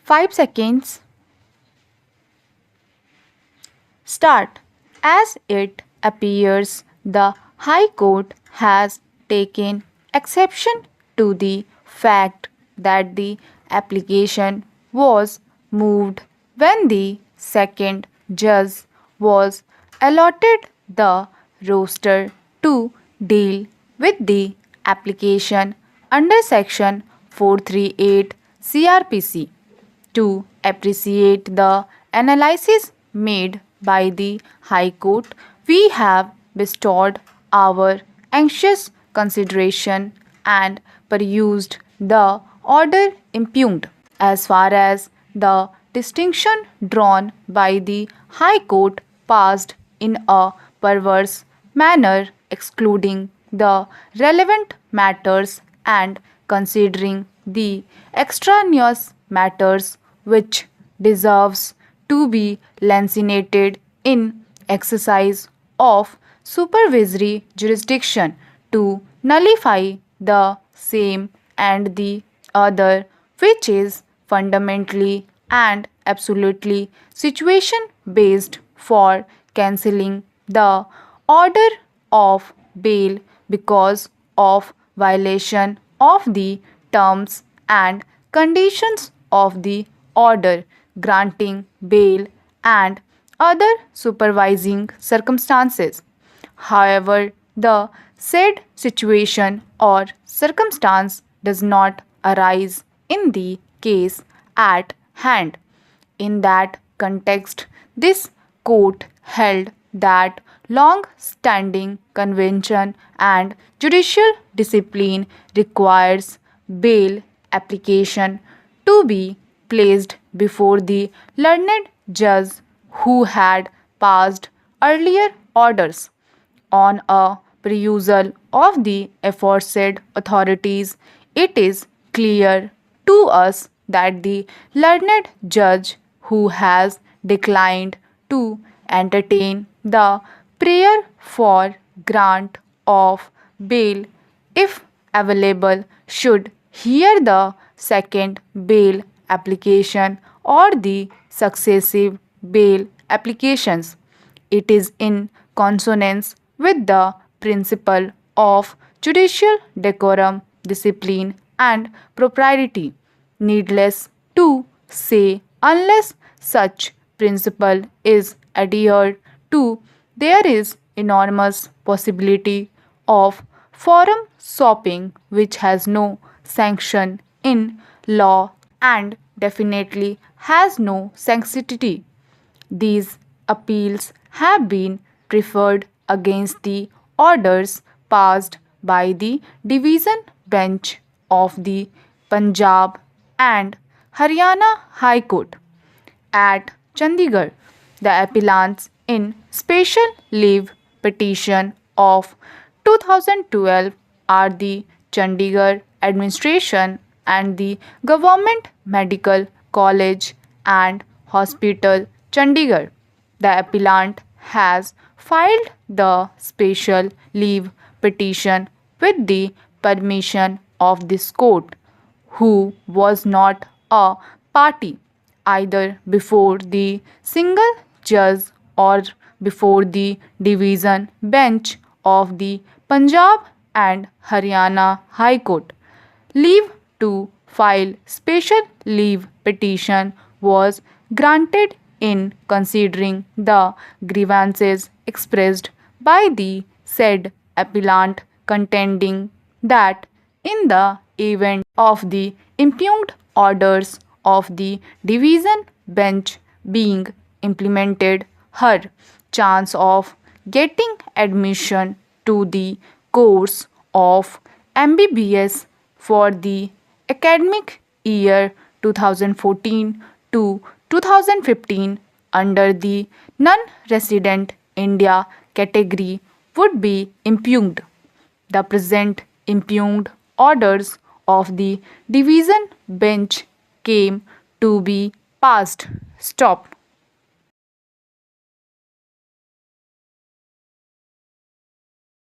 5 seconds. Start. As it appears, the High Court has taken exception to the fact that the application was moved when the second judge was allotted the roster to deal with the application under section 438 CRPC. To appreciate the analysis made by the High Court, we have bestowed our anxious consideration and perused the order impugned. As far as the distinction drawn by the High Court passed in a perverse manner, excluding the relevant matters and considering the extraneous matters which deserves to be lancinated in exercise of supervisory jurisdiction to nullify the same and the other, which is fundamentally and absolutely situation based for cancelling the order of bail because of violation of the terms and conditions of the order granting bail and other supervising circumstances. However, the said situation or circumstance does not arise in the case at hand. In that context, this court held that long standing convention and judicial discipline requires bail application to be placed before the learned judge who had passed earlier orders. On a perusal of the aforesaid authorities, it is clear to us that the learned judge who has declined to entertain the prayer for grant of bail, if available, should hear the second bail application or the successive bail applications. It is in consonance with the principle of judicial decorum, discipline, and propriety. Needless to say, unless such principle is adhered to, there is enormous possibility of forum shopping which has no sanction in law and definitely has no sanctity. These appeals have been preferred against the orders passed by the division bench of the Punjab and Haryana High Court at Chandigarh. The appellants in special leave petition of 2012 are the Chandigarh administration and the Government Medical College and Hospital Chandigarh. The appellant has filed the special leave petition with the permission of this court, who was not a party either before the single judge or before the division bench of the Punjab and Haryana High Court. Leave to file special leave petition was granted in considering the grievances expressed by the said appellant, contending that in the event of the impugned orders of the division bench being implemented, her chance of getting admission to the course of MBBS for the academic year 2014 to 2015 under the non-resident India category would be impugned. The present impugned orders of the division bench came to be passed. Stop.